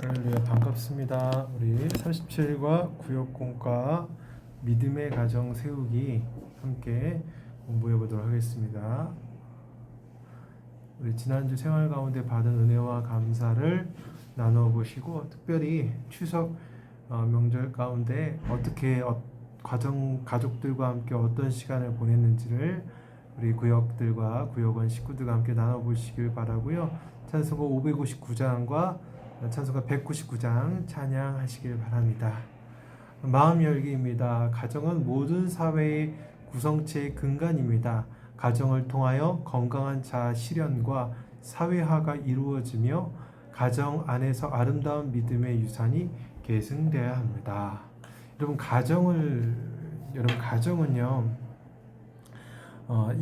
할렐루야, 반갑습니다. 우리 37과 구역공과 믿음의 가정 세우기 함께 공부해 보도록 하겠습니다. 우리 지난주 생활 가운데 받은 은혜와 감사를 나눠 보시고, 특별히 추석 명절 가운데 어떻게 가족들과 함께 어떤 시간을 보냈는지를 우리 구역들과 구역원 식구들과 함께 나눠 보시길 바라고요. 찬송가 559장과 찬송가 199장 찬양하시길 바랍니다. 마음 열기입니다. 가정은 모든 사회의 구성체의 근간입니다. 가정을 통하여 건강한 자아 실현과 사회화가 이루어지며 가정 안에서 아름다운 믿음의 유산이 계승되어야 합니다. 여러분, 가정은요,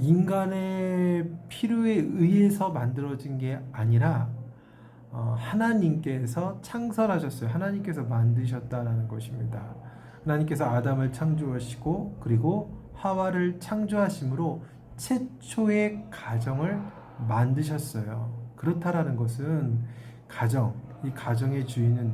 인간의 필요에 의해서 만들어진 게 아니라 하나님께서 창설하셨어요. 하나님께서 만드셨다라는 것입니다. 하나님께서 아담을 창조하시고 그리고 하와를 창조하심으로 최초의 가정을 만드셨어요. 그렇다라는 것은 이 가정의 주인은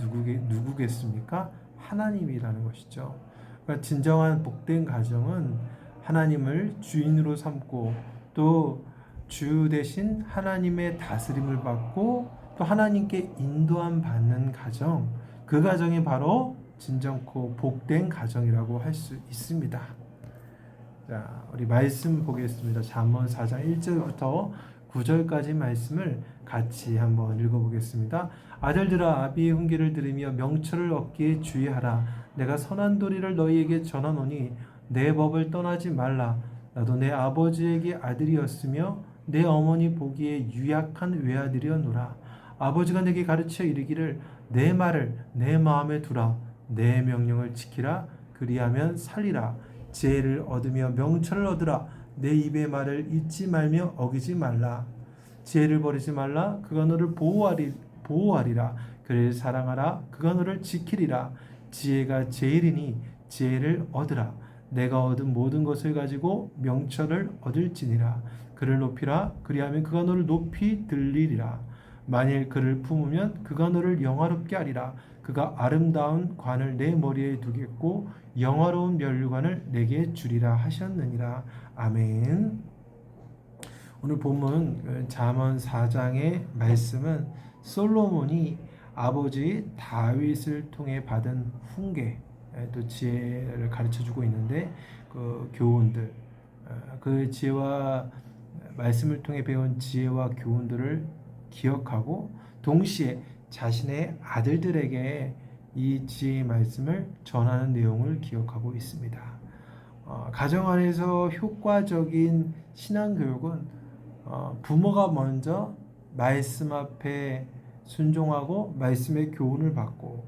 누구겠습니까? 하나님이라는 것이죠. 그러니까 진정한 복된 가정은 하나님을 주인으로 삼고 또 주 대신 하나님의 다스림을 받고 또 하나님께 인도함 받는 가정, 그 가정이 바로 진정코 복된 가정이라고 할 수 있습니다. 자, 우리 말씀 보겠습니다. 잠언 4장 1절부터 9절까지 말씀을 같이 한번 읽어보겠습니다. 아들들아, 아비의 훈계를 들으며 명철을 얻기에 주의하라. 내가 선한 도리를 너희에게 전하노니 내 법을 떠나지 말라. 나도 내 아버지에게 아들이었으며 내 어머니 보기에 유약한 외아들이었노라. 아버지가 내게 가르쳐 이르기를 내 말을 내 마음에 두라. 내 명령을 지키라. 그리하면 살리라. 지혜를 얻으며 명철을 얻으라. 내 입의 말을 잊지 말며 어기지 말라. 지혜를 버리지 말라. 그가 너를 보호하리라. 그를 사랑하라. 그가 너를 지키리라. 지혜가 제일이니 지혜를 얻으라. 내가 얻은 모든 것을 가지고 명철을 얻을지니라. 그를 높이라. 그리하면 그가 너를 높이 들리리라. 만일 그를 품으면 그가 너를 영화롭게 하리라. 그가 아름다운 관을 내 머리에 두겠고 영화로운 면류관을 내게 주리라 하셨느니라. 아멘. 오늘 본문 잠언 4장의 말씀은 솔로몬이 아버지 다윗을 통해 받은 훈계, 또 지혜를 가르쳐주고 있는데 그 교훈들, 그 지혜와 말씀을 통해 배운 지혜와 교훈들을 기억하고 동시에 자신의 아들들에게 이 지혜의 말씀을 전하는 내용을 기억하고 있습니다. 가정 안에서 효과적인 신앙교육은 부모가 먼저 말씀 앞에 순종하고 말씀의 교훈을 받고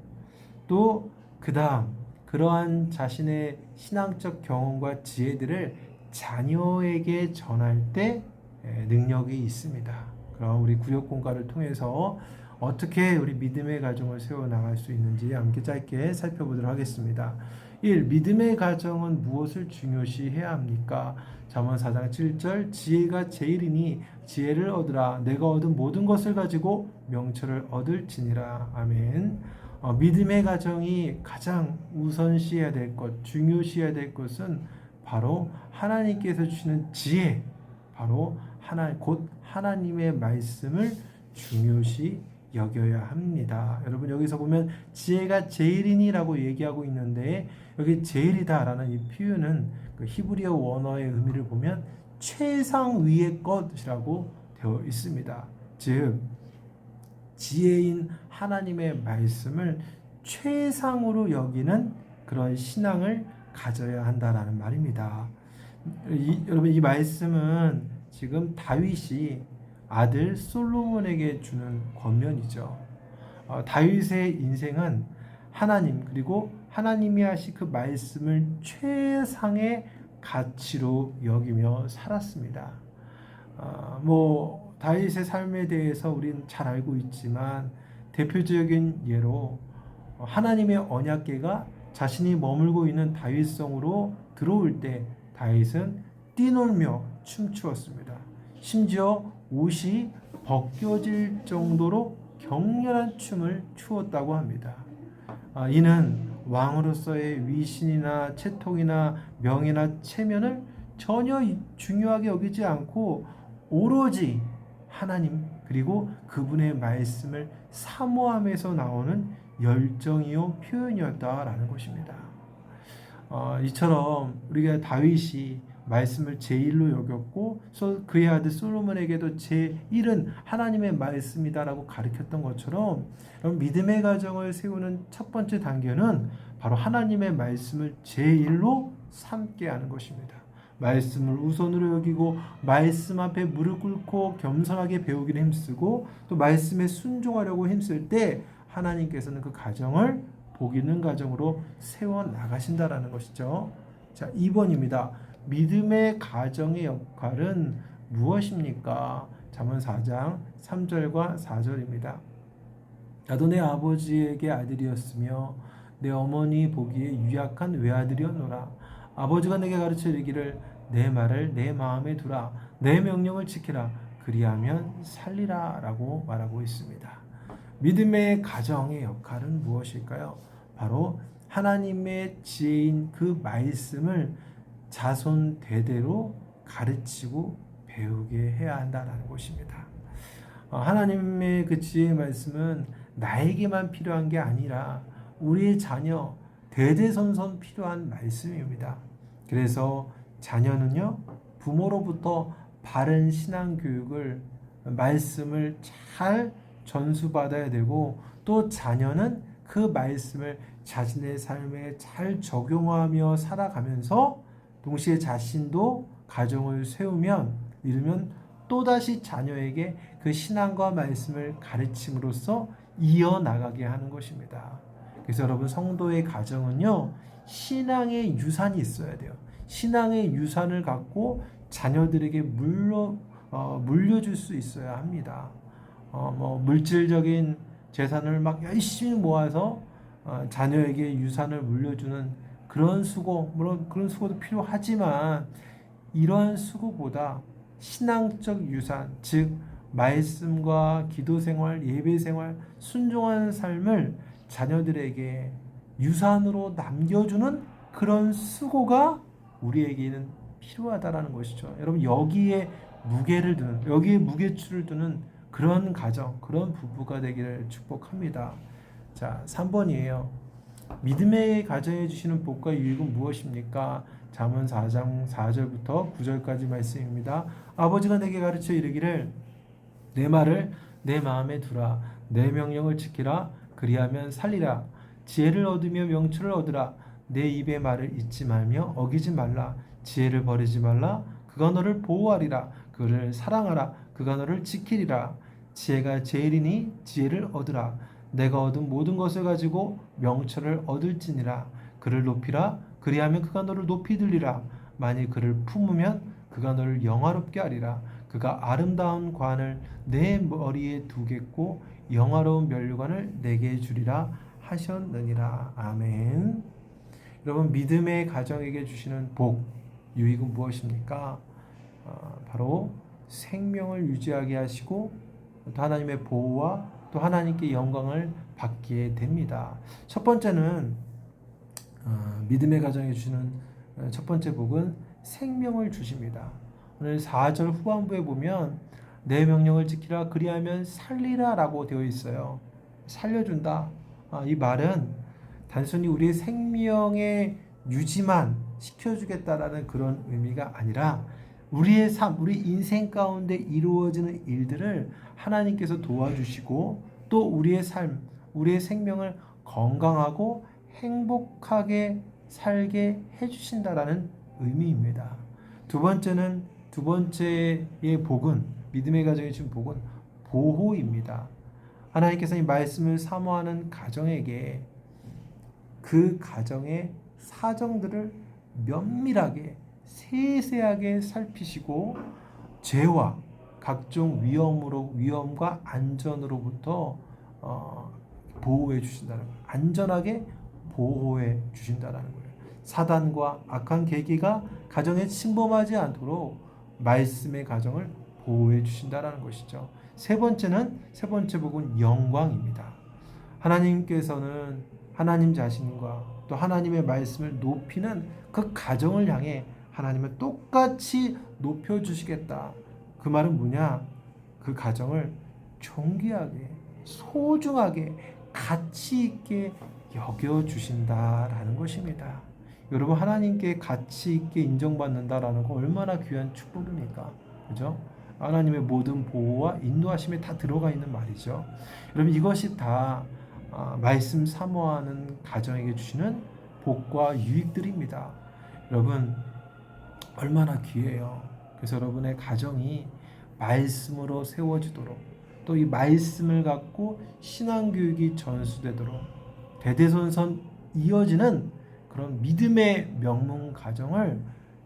또 그 다음 그러한 자신의 신앙적 경험과 지혜들을 자녀에게 전할 때 능력이 있습니다. 그럼 우리 구역공과를 통해서 어떻게 우리 믿음의 가정을 세워나갈 수 있는지 함께 짧게 살펴보도록 하겠습니다. 1. 믿음의 가정은 무엇을 중요시해야 합니까? 잠언 4장 7절 지혜가 제일이니 지혜를 얻으라. 내가 얻은 모든 것을 가지고 명철을 얻을지니라. 아멘. 믿음의 가정이 가장 우선시해야 될 것, 중요시해야 될 것은 바로 하나님께서 주시는 지혜, 바로 곧 하나님의 말씀을 중요시 여겨야 합니다. 여러분, 여기서 보면 지혜가 제일이니라고 얘기하고 있는데 여기 제일이다라는 이 표현은 그 히브리어 원어의 의미를 보면 최상위의 것이라고 되어 있습니다. 즉 지혜인 하나님의 말씀을 최상으로 여기는 그런 신앙을 가져야 한다라는 말입니다. 여러분, 이 말씀은 지금 다윗이 아들 솔로몬에게 주는 권면이죠. 다윗의 인생은 하나님 그리고 하나님이 하신 그 말씀을 최상의 가치로 여기며 살았습니다. 다윗의 삶에 대해서 우리는 잘 알고 있지만 대표적인 예로 하나님의 언약궤가 자신이 머물고 있는 다윗성으로 들어올 때 다윗은 뛰놀며 춤추었습니다. 심지어 옷이 벗겨질 정도로 격렬한 춤을 추었다고 합니다. 이는 왕으로서의 위신이나 채통이나 명예나 체면을 전혀 중요하게 여기지 않고 오로지 하나님 그리고 그분의 말씀을 사모함에서 나오는 열정이요 표현이었다라는 것입니다. 이처럼 우리가 다윗이 말씀을 제1로 여겼고 그의 아들 솔로몬에게도 제1은 하나님의 말씀이다라고 가르쳤던 것처럼 믿음의 가정을 세우는 첫 번째 단계는 바로 하나님의 말씀을 제1로 삼게 하는 것입니다. 말씀을 우선으로 여기고 말씀 앞에 무릎 꿇고 겸손하게 배우기를 힘쓰고 또 말씀에 순종하려고 힘쓸 때 하나님께서는 그 가정을 복 있는 가정으로 세워나가신다라는 것이죠. 자, 2번입니다. 믿음의 가정의 역할은 무엇입니까? 잠언 4장 3절과 4절입니다. 나도 내 아버지에게 아들이었으며 내 어머니 보기에 유약한 외아들이었노라. 아버지가 내게 가르쳐 이르기를 내 말을 내 마음에 두라. 내 명령을 지키라. 그리하면 살리라 라고 말하고 있습니다. 믿음의 가정의 역할은 무엇일까요? 바로 하나님의 지혜인 그 말씀을 자손 대대로 가르치고 배우게 해야 한다는 것입니다. 하나님의 그 지혜의 말씀은 나에게만 필요한 게 아니라 우리의 자녀 대대손손 필요한 말씀입니다. 그래서 자녀는요 부모로부터 바른 신앙 교육을 말씀을 잘 전수받아야 되고 또 자녀는 그 말씀을 자신의 삶에 잘 적용하며 살아가면서 동시에 자신도 가정을 이루면 또다시 자녀에게 그 신앙과 말씀을 가르침으로써 이어나가게 하는 것입니다. 그래서 여러분 성도의 가정은요 신앙의 유산이 있어야 돼요. 신앙의 유산을 갖고 자녀들에게 물려줄 수 있어야 합니다. 물질적인 재산을 막 열심히 모아서 자녀에게 유산을 물려주는 그런 수고, 물론 그런 수고도 필요하지만 이러한 수고보다 신앙적 유산, 즉 말씀과 기도 생활, 예배 생활, 순종하는 삶을 자녀들에게 유산으로 남겨주는 그런 수고가 우리에게는 필요하다라는 것이죠. 여러분 여기에 무게추를 두는 그런 가정, 그런 부부가 되기를 축복합니다. 자, 3번이에요. 믿음의 가정에 주시는 복과 유익은 무엇입니까? 잠언 4장 4절부터 9절까지 말씀입니다. 아버지가 내게 가르쳐 이르기를 내 말을 내 마음에 두라. 내 명령을 지키라. 그리하면 살리라. 지혜를 얻으며 명철을 얻으라. 내 입의 말을 잊지 말며 어기지 말라. 지혜를 버리지 말라. 그가 너를 보호하리라. 그를 사랑하라. 그가 너를 지키리라. 지혜가 제일이니 지혜를 얻으라. 내가 얻은 모든 것을 가지고 명철을 얻을지니라. 그를 높이라. 그리하면 그가 너를 높이 들리라. 만일 그를 품으면 그가 너를 영화롭게 하리라. 그가 아름다운 관을 내 머리에 두겠고 영화로운 면류관을 내게 주리라 하셨느니라. 아멘. 여러분 믿음의 가정에게 주시는 복, 유익은 무엇입니까? 바로 생명을 유지하게 하시고 또 하나님의 보호와 또 하나님께 영광을 받게 됩니다. 첫 번째는 믿음의 가정에 주시는 첫 번째 복은 생명을 주십니다. 오늘 4절 후반부에 보면 내 명령을 지키라 그리하면 살리라 라고 되어 있어요. 살려준다. 이 말은 단순히 우리의 생명의 유지만 시켜주겠다라는 그런 의미가 아니라 우리의 삶, 우리 인생 가운데 이루어지는 일들을 하나님께서 도와주시고 또 우리의 삶, 우리의 생명을 건강하고 행복하게 살게 해주신다라는 의미입니다. 두 번째의 복은, 믿음의 가정에 주신 복은 보호입니다. 하나님께서 이 말씀을 사모하는 가정에게 그 가정의 사정들을 면밀하게 세세하게 살피시고 죄와 각종 위험과 안전으로부터 보호해 주신다는 거예요. 안전하게 보호해 주신다는 거예요. 사단과 악한 계기가 가정에 침범하지 않도록 말씀의 가정을 보호해 주신다라는 것이죠. 세 번째 복은 영광입니다. 하나님께서는 하나님 자신과 또 하나님의 말씀을 높이는 그 가정을 향해 하나님은 똑같이 높여주시겠다. 그 말은 뭐냐? 그 가정을 존귀하게, 소중하게, 가치 있게 여겨주신다라는 것입니다. 여러분, 하나님께 가치 있게 인정받는다라는 거 얼마나 귀한 축복입니까? 그죠? 하나님의 모든 보호와 인도하심에 다 들어가 있는 말이죠. 여러분, 이것이 다 말씀 사모하는 가정에게 주시는 복과 유익들입니다. 여러분, 얼마나 귀해요. 그래서 여러분의 가정이 말씀으로 세워지도록, 또 이 말씀을 갖고 신앙교육이 전수되도록 대대손손 이어지는 그런 믿음의 명문 가정을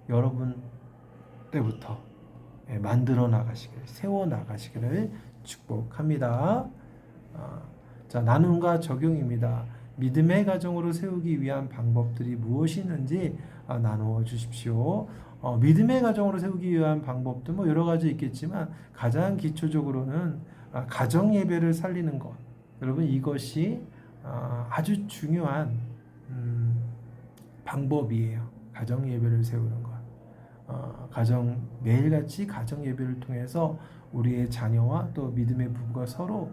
여러분 때부터 만들어 나가시기를, 세워 나가시기를 축복합니다. 자, 나눔과 적용입니다. 믿음의 가정으로 세우기 위한 방법들이 무엇이 있는지 나누어 주십시오. 믿음의 가정으로 세우기 위한 방법도 뭐 여러 가지 있겠지만 가장 기초적으로는 가정 예배를 살리는 것. 여러분, 이것이 아주 중요한 방법이에요. 가정 예배를 세우는 것. 매일같이 가정 예배를 통해서 우리의 자녀와 또 믿음의 부부가 서로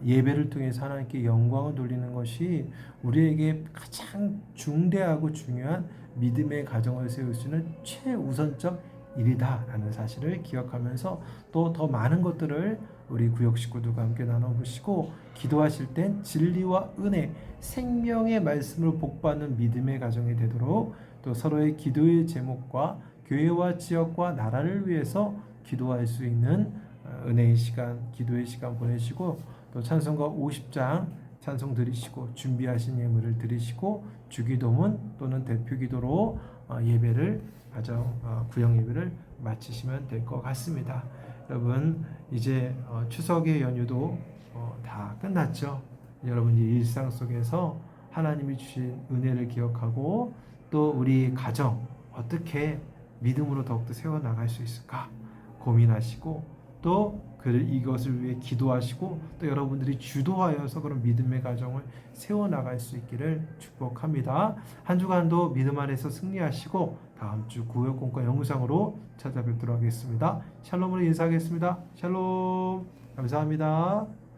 예배를 통해서 하나님께 영광을 돌리는 것이 우리에게 가장 중대하고 중요한 믿음의 가정을 세울 수 있는 최우선적 일이다라는 사실을 기억하면서 또 더 많은 것들을 우리 구역 식구들과 함께 나눠보시고, 기도하실 땐 진리와 은혜, 생명의 말씀을 복받는 믿음의 가정이 되도록, 또 서로의 기도의 제목과 교회와 지역과 나라를 위해서 기도할 수 있는 은혜의 시간, 기도의 시간 보내시고, 또 찬송가 50장 찬송 드리시고 준비하신 예물을 드리시고 주기도문 또는 대표기도로 예배를 구역 예배를 마치시면 될 것 같습니다. 여러분, 이제 추석의 연휴도 다 끝났죠. 여러분, 이 일상 속에서 하나님이 주신 은혜를 기억하고 또 우리 가정 어떻게 믿음으로 더욱더 세워나갈 수 있을까 고민하시고, 또 이것을 위해 기도하시고 또 여러분들이 주도하여서 그런 믿음의 가정을 세워나갈 수 있기를 축복합니다. 한 주간도 믿음 안에서 승리하시고 다음 주 구역공과 영상으로 찾아뵙도록 하겠습니다. 샬롬으로 인사하겠습니다. 샬롬. 감사합니다.